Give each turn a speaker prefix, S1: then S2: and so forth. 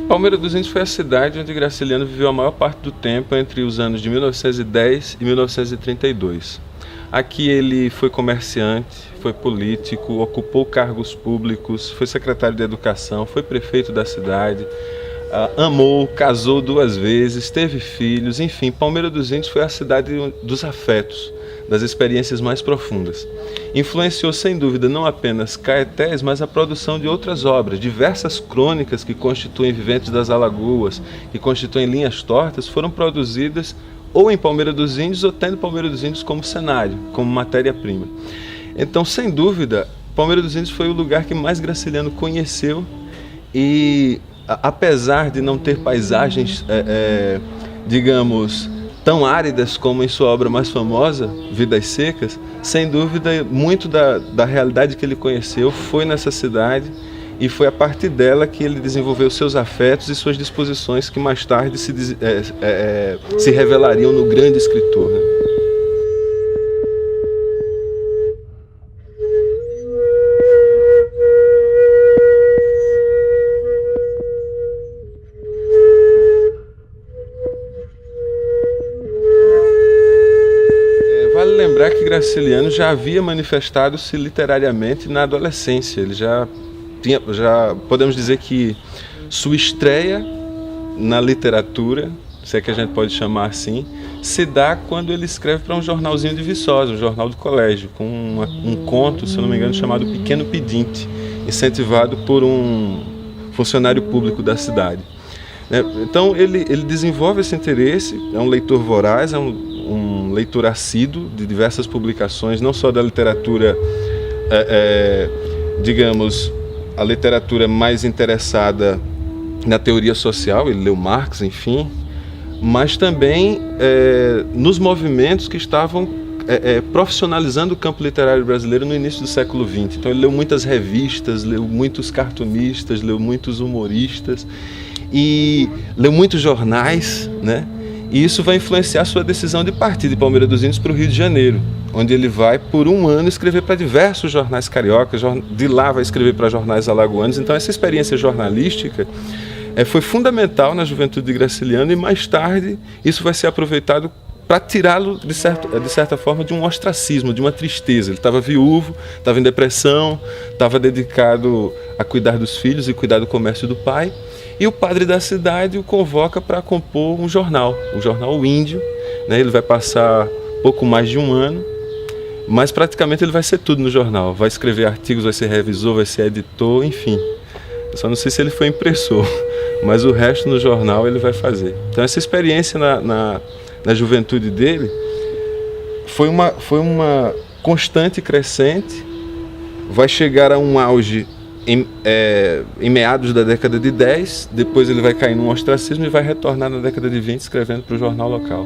S1: Palmeira dos Índios foi a cidade onde Graciliano viveu a maior parte do tempo entre os anos de 1910 e 1932. Aqui ele foi comerciante, foi político, ocupou cargos públicos, foi secretário de Educação, foi prefeito da cidade, amou, casou 2 vezes, teve filhos, enfim, Palmeira dos Índios foi a cidade dos afetos, das experiências mais profundas. Influenciou sem dúvida não apenas Caetés, mas a produção de outras obras. Diversas crônicas que constituem Viventes das Alagoas, que constituem Linhas Tortas, foram produzidas ou em Palmeira dos Índios ou tendo Palmeira dos Índios como cenário, como matéria-prima. Então, sem dúvida, Palmeira dos Índios foi o lugar que mais Graciliano conheceu e, apesar de não ter paisagens, digamos, tão áridas como em sua obra mais famosa, Vidas Secas, sem dúvida, muito da realidade que ele conheceu foi nessa cidade e foi a partir dela que ele desenvolveu seus afetos e suas disposições que mais tarde se revelariam no grande escritor, né? Vale lembrar que Graciliano já havia manifestado-se literariamente na adolescência. Ele já podemos dizer que sua estreia na literatura, se é que a gente pode chamar assim, se dá quando ele escreve para um jornalzinho de Viçosa, um jornal do colégio, com um conto, se eu não me engano, chamado Pequeno Pedinte, incentivado por um funcionário público da cidade. Então ele desenvolve esse interesse, é um leitor voraz, é um leitor assíduo de diversas publicações, não só da literatura, digamos, a literatura mais interessada na teoria social, ele leu Marx, enfim, mas também nos movimentos que estavam profissionalizando o campo literário brasileiro no início do século XX. Então ele leu muitas revistas, leu muitos cartunistas, leu muitos humoristas e leu muitos jornais, né? E isso vai influenciar sua decisão de partir de Palmeira dos Índios para o Rio de Janeiro, onde ele vai, por 1 ano, escrever para diversos jornais cariocas, de lá vai escrever para jornais alagoanos. Então essa experiência jornalística foi fundamental na juventude de Graciliano e mais tarde isso vai ser aproveitado para tirá-lo, de certa forma, de um ostracismo, de uma tristeza. Ele estava viúvo, estava em depressão, estava dedicado a cuidar dos filhos e cuidar do comércio do pai. E o padre da cidade o convoca para compor um jornal, o jornal O Índio, né? Ele vai passar pouco mais de 1 ano, mas praticamente ele vai ser tudo no jornal. Vai escrever artigos, vai ser revisor, vai ser editor, enfim. Eu só não sei se ele foi impressor, mas o resto no jornal ele vai fazer. Então essa experiência na juventude dele foi uma constante crescente, vai chegar a um auge em meados da década de 10, depois ele vai cair num ostracismo e vai retornar na década de 20 escrevendo para o jornal local.